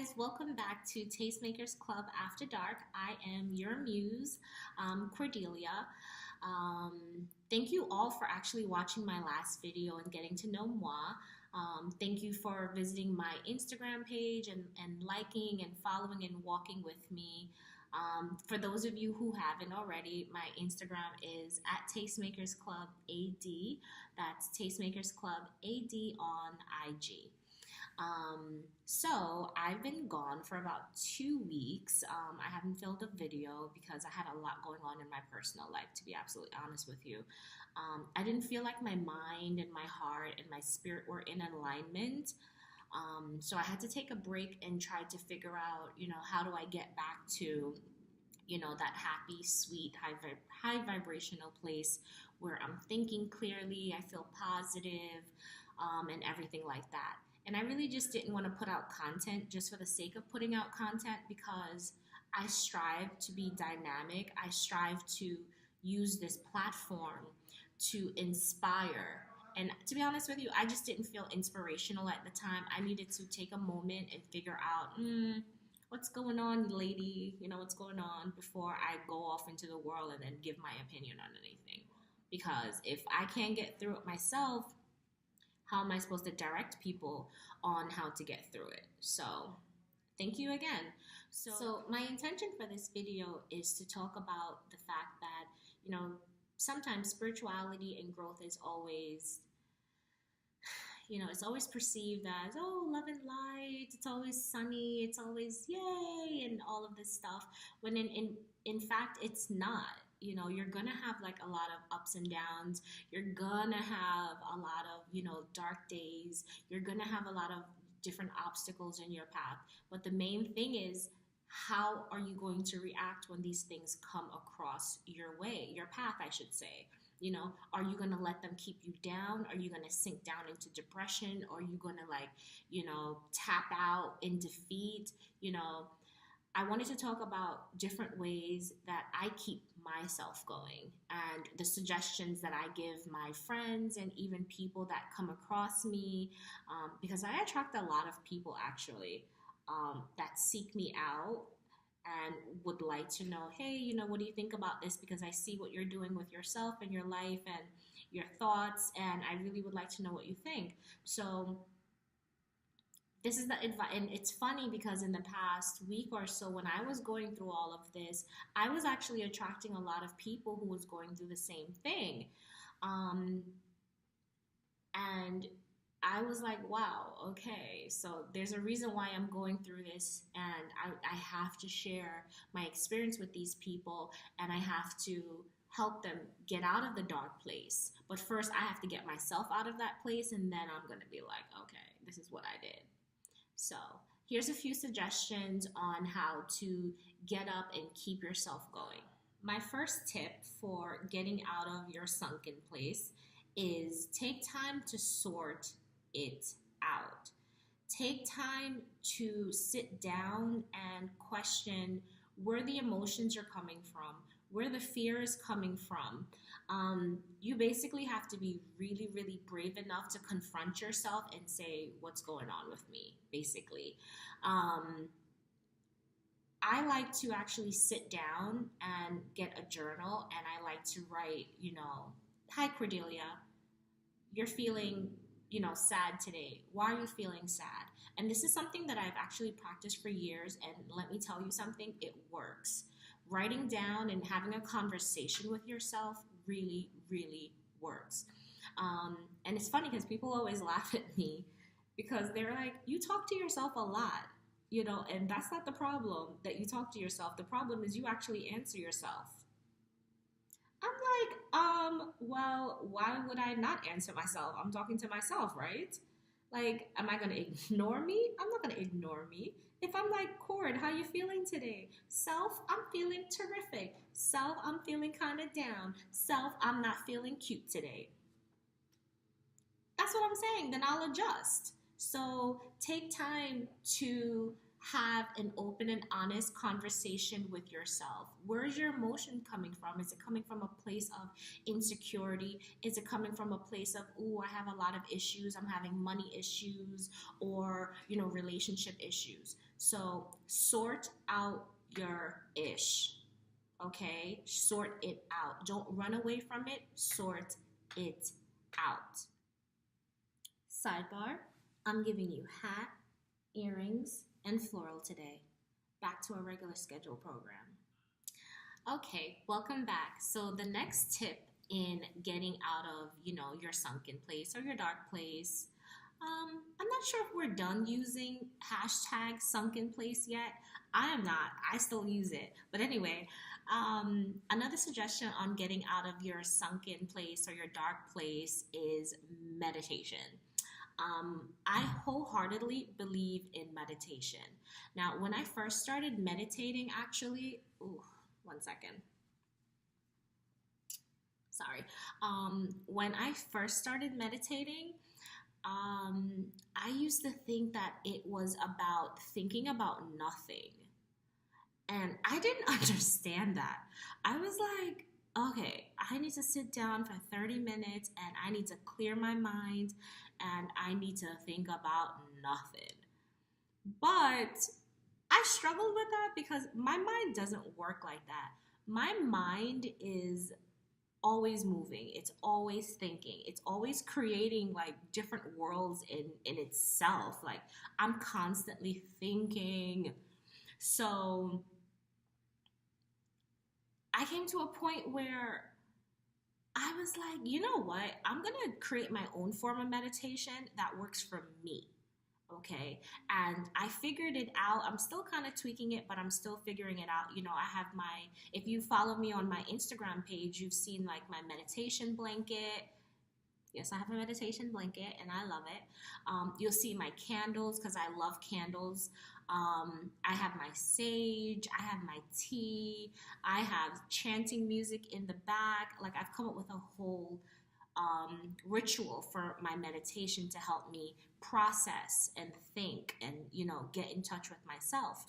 guys, welcome back to Tastemakers Club After Dark. I am your muse, Cordelia. Thank you all for actually watching my last video and getting to know moi. Thank you for visiting my Instagram page and liking and following and walking with me. For those of you who haven't already, my Instagram is at Tastemakers Club AD. That's Tastemakers Club AD on IG. So I've been gone for about 2 weeks. I haven't filmed a video because I had a lot going on in my personal life, to be absolutely honest with you. I didn't feel like my mind and my heart and my spirit were in alignment. So I had to take a break and try to figure out, how do I get back to, that happy, sweet, high vibrational place where I'm thinking clearly, I feel positive, and everything like that. And I really just didn't want to put out content just for the sake of putting out content, because I strive to be dynamic. I strive to use this platform to inspire. And to be honest with you, I just didn't feel inspirational at the time. I needed to take a moment and figure out, what's going on, lady? What's going on, before I go off into the world and then give my opinion on anything. Because if I can't get through it myself, how am I supposed to direct people on how to get through it? So thank you again. So my intention for this video is to talk about the fact that, sometimes spirituality and growth is always, it's always perceived as, oh, love and light, it's always sunny, it's always yay, and all of this stuff, when in fact, it's not. You're gonna have like a lot of ups and downs. You're gonna have a lot of, dark days. You're gonna have a lot of different obstacles in your path. But the main thing is, how are you going to react when these things come across your way, your path, I should say? Are you going to let them keep you down? Are you going to sink down into depression? Or are you going to tap out in defeat? I wanted to talk about different ways that I keep myself going, and the suggestions that I give my friends and even people that come across me, because I attract a lot of people actually that seek me out and would like to know, hey, what do you think about this? Because I see what you're doing with yourself and your life and your thoughts, and I really would like to know what you think. So this is the advice. And it's funny because in the past week or so, when I was going through all of this, I was actually attracting a lot of people who was going through the same thing. And I was like, wow, okay, so there's a reason why I'm going through this, and I have to share my experience with these people, and I have to help them get out of the dark place. But first, I have to get myself out of that place, and then I'm going to be like, okay, this is what I did. So here's a few suggestions on how to get up and keep yourself going. My first tip for getting out of your sunken place is take time to sort it out. Take time to sit down and question where the emotions are coming from, where the fear is coming from. You basically have to be really, really brave enough to confront yourself and say, what's going on with me, basically. I like to actually sit down and get a journal, and I like to write, hi, Cordelia, you're feeling sad today. Why are you feeling sad? And this is something that I've actually practiced for years, and let me tell you something, it works. Writing down and having a conversation with yourself really, really works. And it's funny because people always laugh at me because they're like, you talk to yourself a lot, and that's not the problem that you talk to yourself. The problem is you actually answer yourself. I'm like, well, why would I not answer myself? I'm talking to myself, right? Like, am I going to ignore me? I'm not going to ignore me. If I'm like, Cord, how you feeling today? Self, I'm feeling terrific. Self, I'm feeling kind of down. Self, I'm not feeling cute today. That's what I'm saying. Then I'll adjust. So take time to have an open and honest conversation with yourself. Where's your emotion coming from? Is it coming from a place of insecurity? Is it coming from a place of, oh, I have a lot of issues, I'm having money issues, or, relationship issues? So sort out your ish, okay? Sort it out. Don't run away from it, sort it out. Sidebar, I'm giving you hat, earrings, and floral today. Back to our regular schedule program. Okay, welcome back. So the next tip in getting out of, your sunken place or your dark place. I'm not sure if we're done using hashtag sunken place yet. I am not. I still use it. But anyway, another suggestion on getting out of your sunken place or your dark place is meditation. I wholeheartedly believe in meditation. Now, when I first started meditating, actually, ooh, 1 second. Sorry. When I first started meditating, I used to think that it was about thinking about nothing. And I didn't understand that. I was like, okay, I need to sit down for 30 minutes and I need to clear my mind and I need to think about nothing. But I struggled with that because my mind doesn't work like that. My mind is always moving, it's always thinking, it's always creating like different worlds in itself. Like I'm constantly thinking. So I came to a point where I was like, you know what? I'm going to create my own form of meditation that works for me. Okay. And I figured it out. I'm still kind of tweaking it, but I'm still figuring it out. I have if you follow me on my Instagram page, you've seen like my meditation blanket. Yes, I have a meditation blanket and I love it. You'll see my candles because I love candles. I have my sage, I have my tea, I have chanting music in the back. Like I've come up with a whole ritual for my meditation to help me process and think and, get in touch with myself.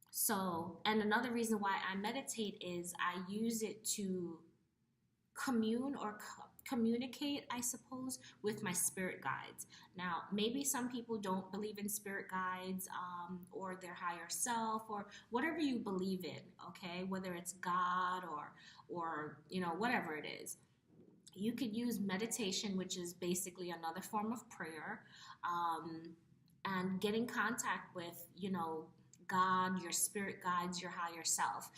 So, and another reason why I meditate is I use it to commune or communicate, I suppose, with my spirit guides. Now, maybe some people don't believe in spirit guides or their higher self or whatever you believe in, okay? Whether it's God or whatever it is. You could use meditation, which is basically another form of prayer, and get in contact with, God, your spirit guides, your higher self.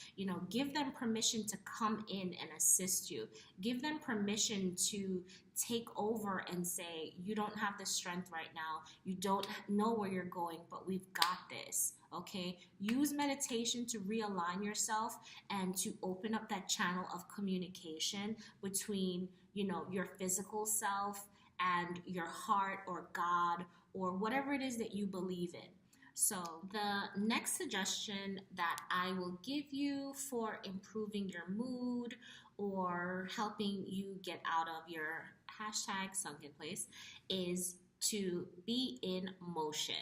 Give them permission to come in and assist you. Give them permission to take over and say, you don't have the strength right now. You don't know where you're going, but we've got this. Okay? Use meditation to realign yourself and to open up that channel of communication between, your physical self and your heart or God or whatever it is that you believe in. So the next suggestion that I will give you for improving your mood or helping you get out of your hashtag sunken place is to be in motion.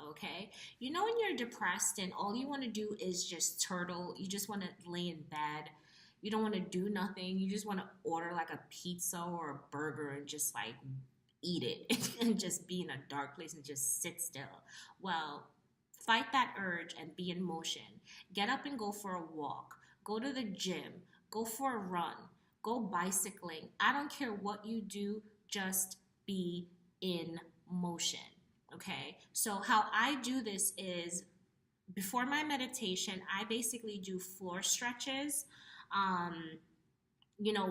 Okay. When you're depressed and all you want to do is just turtle, you just want to lay in bed. You don't want to do nothing. You just want to order like a pizza or a burger and just like eat it and just be in a dark place and just sit still. Well, fight that urge and be in motion. Get up and go for a walk. Go to the gym. Go for a run. Go bicycling. I don't care what you do, just be in motion. Okay? So how I do this is before my meditation, I basically do floor stretches.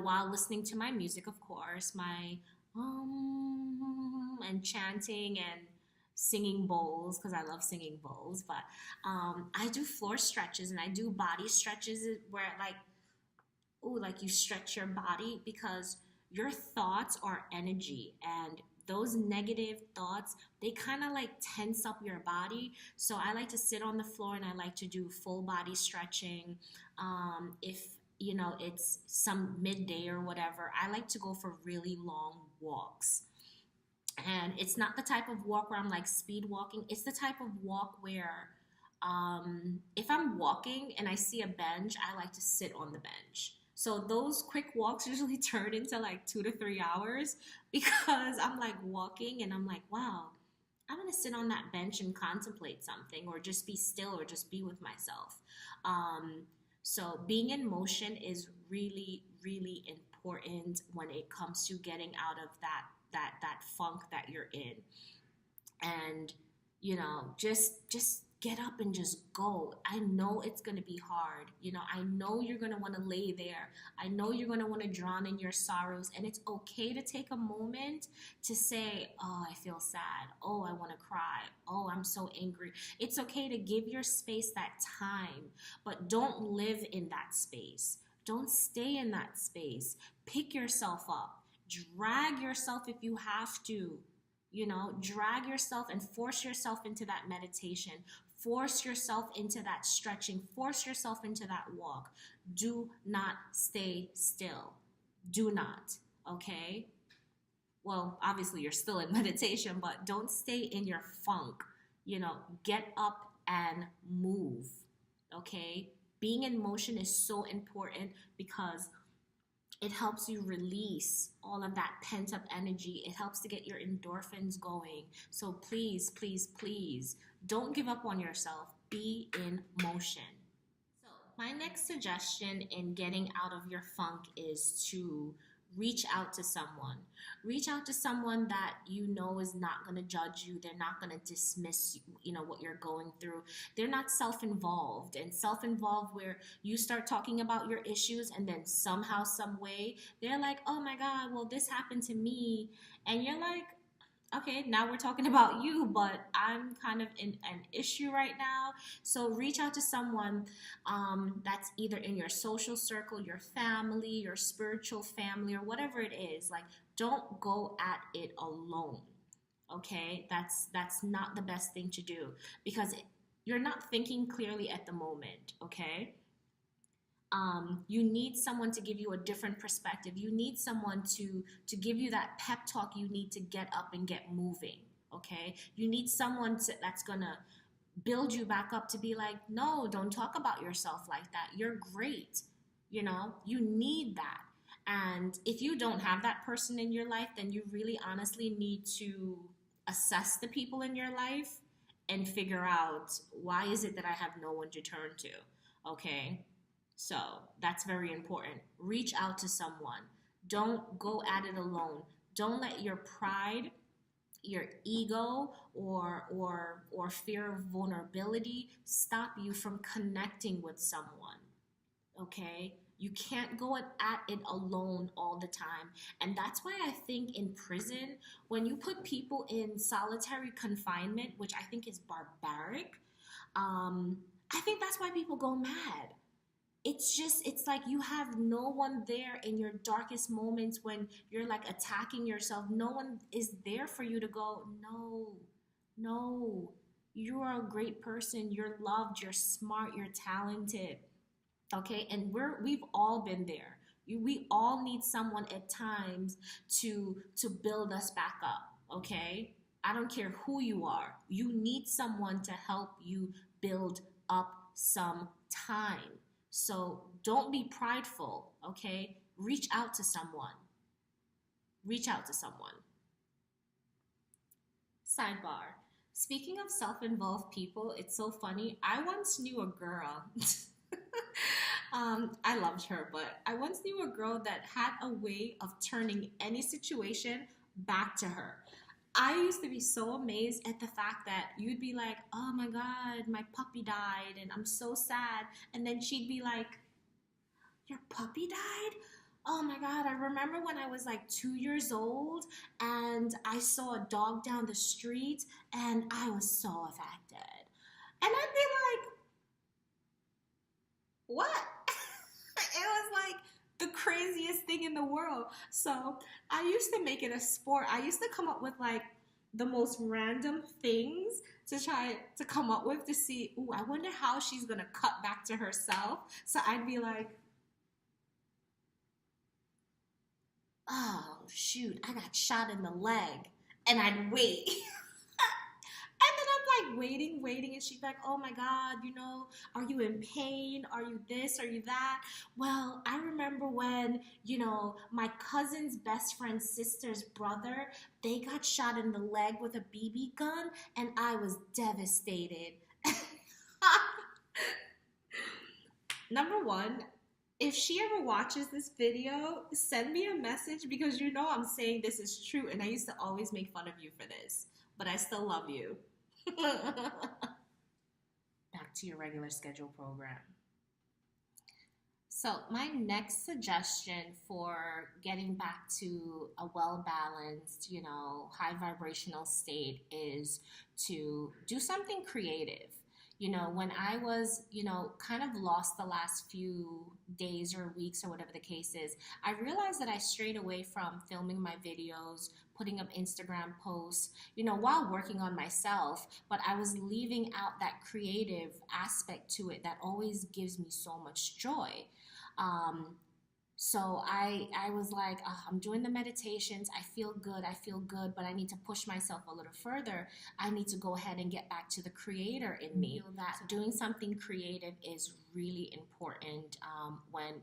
While listening to my music, of course, my and chanting and singing bowls because I love singing bowls. But I do floor stretches and I do body stretches where like you stretch your body because your thoughts are energy and those negative thoughts, they kind of like tense up your body. So I like to sit on the floor and I like to do full body stretching. If it's some midday or whatever, I like to go for really long walks. And it's not the type of walk where I'm like speed walking. It's the type of walk where If I'm walking and I see a bench, I like to sit on the bench. So those quick walks usually turn into like 2 to 3 hours because I'm like walking and I'm like, wow, I'm gonna sit on that bench and contemplate something, or just be still, or just be with myself. Um, so being in motion is really, really important when it comes to getting out of that funk that you're in. And just get up and just go. I know it's going to be hard. I know you're going to want to lay there. I know you're going to want to drown in your sorrows, and it's okay to take a moment to say, oh, I feel sad. Oh, I want to cry. Oh, I'm so angry. It's okay to give your space that time, but don't live in that space. Don't stay in that space. Pick yourself up. Drag yourself if you have to. Drag yourself and force yourself into that meditation. Force yourself into that stretching. Force yourself into that walk. Do not stay still. Do not. Okay? Well, obviously you're still in meditation, but don't stay in your funk. Get up and move. Okay? Being in motion is so important because it helps you release all of that pent up energy. It helps to get your endorphins going. So please, please, please don't give up on yourself. Be in motion. So, my next suggestion in getting out of your funk is to reach out to someone. Reach out to someone that you know is not going to judge you. They're not going to dismiss what you're going through. They're not self-involved. And self-involved where you start talking about your issues and then somehow, some way, they're like, oh my God, well, this happened to me. And you're like, okay, now we're talking about you, but I'm kind of in an issue right now. So reach out to someone that's either in your social circle, your family, your spiritual family, or whatever it is. Like, don't go at it alone. Okay, that's not the best thing to do because you're not thinking clearly at the moment. Okay. You need someone to give you a different perspective. You need someone to give you that pep talk you need to get up and get moving. Okay, you need someone that's gonna build you back up, to be like, no, don't talk about yourself like that. You're great. You need that. And if you don't have that person in your life, then you really honestly need to assess the people in your life and figure out, why is it that I have no one to turn to? Okay. So that's very important. Reach out to someone. Don't go at it alone. Don't let your pride, your ego, or fear of vulnerability stop you from connecting with someone. Okay? You can't go at it alone all the time. And that's why I think in prison, when you put people in solitary confinement, which I think is barbaric, I think that's why people go mad. It's like you have no one there in your darkest moments when you're like attacking yourself. No one is there for you to go, no, you are a great person. You're loved. You're smart. You're talented. Okay. And we've all been there. We all need someone at times to build us back up. Okay. I don't care who you are. You need someone to help you build up some time. So don't be prideful, okay? Reach out to someone. Reach out to someone. Sidebar. Speaking of self-involved people, it's so funny. I once knew a girl. I loved her, but I once knew a girl that had a way of turning any situation back to her. I used to be so amazed at the fact that you'd be like, oh my God, my puppy died and I'm so sad. And then she'd be like, your puppy died? Oh my God, I remember when I was like 2 years old and I saw a dog down the street and I was so affected. And I'd be like, what? It was like the craziest thing in the world. So I used to make it a sport. I used to come up with like the most random things to try to come up with to see, ooh, I wonder how she's going to cut back to herself. So I'd be like, oh, shoot, I got shot in the leg. And I'd wait. And then I'm like waiting, and she'd be like, oh my God, are you in pain? Are you this? Are you that? Well, I remember when, my cousin's best friend's sister's brother, they got shot in the leg with a BB gun, and I was devastated. Number one, if she ever watches this video, send me a message, because I'm saying this is true, and I used to always make fun of you for this, but I still love you. Back to your regular schedule program. So my next suggestion for getting back to a well-balanced, high vibrational state is to do something creative. When I was, kind of lost the last few days or weeks or whatever the case is, I realized that I strayed away from filming my videos, putting up Instagram posts, while working on myself, but I was leaving out that creative aspect to it that always gives me so much joy. So I was like, I'm doing the meditations. I feel good, but I need to push myself a little further. I need to go ahead and get back to the creator in me. I feel that doing something creative is really important when,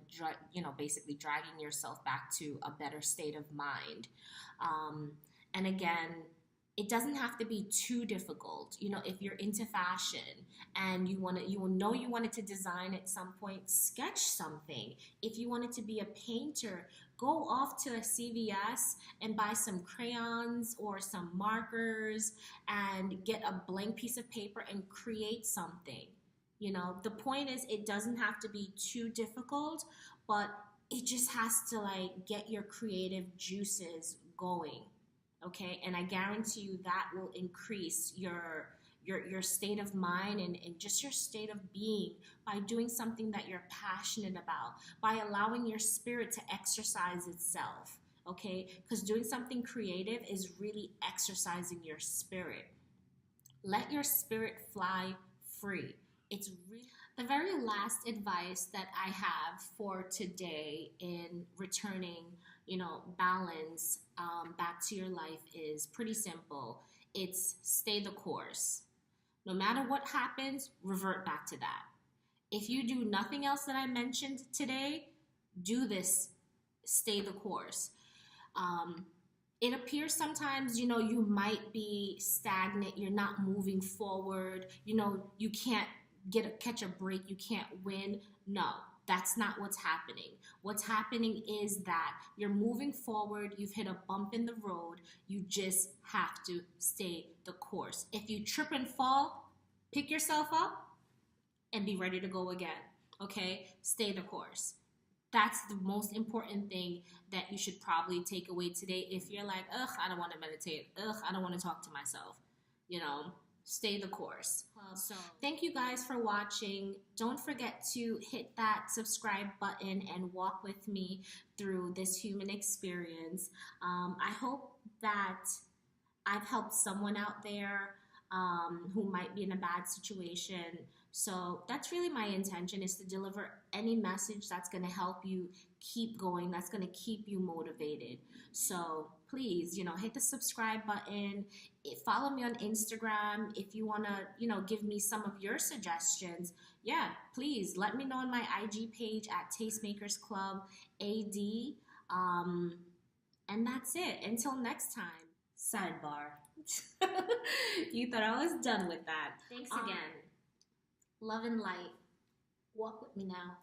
basically dragging yourself back to a better state of mind. And again, it doesn't have to be too difficult. If you're into fashion and you wanted to design at some point, sketch something. If you wanted to be a painter, go off to a CVS and buy some crayons or some markers and get a blank piece of paper and create something. The point is, it doesn't have to be too difficult, but it just has to get your creative juices going. Okay, and I guarantee you that will increase your state of mind and just your state of being by doing something that you're passionate about, by allowing your spirit to exercise itself. Okay, because doing something creative is really exercising your spirit. Let your spirit fly free. It's really the very last advice that I have for today in returning, balance back to your life is pretty simple. It's stay the course. No matter what happens, revert back to that. If you do nothing else that I mentioned today, do this, stay the course. It appears sometimes, you might be stagnant, you're not moving forward, you can't catch a break, you can't win. No, that's not what's happening. What's happening is that you're moving forward, you've hit a bump in the road, you just have to stay the course. If you trip and fall, pick yourself up and be ready to go again, okay? Stay the course. That's the most important thing that you should probably take away today. If you're like, I don't want to meditate, I don't want to talk to myself, stay the course. So thank you guys for watching. Don't forget to hit that subscribe button and walk with me through this human experience. I hope that I've helped someone out there who might be in a bad situation. So that's really my intention, is to deliver any message that's going to help you keep going, that's going to keep you motivated. So please, hit the subscribe button. Follow me on Instagram. If you want to, give me some of your suggestions, yeah, please let me know on my IG page at Tastemakers Club AD. And that's it. Until next time. Sidebar. You thought I was done with that. Thanks again. Love and light. Walk with me now.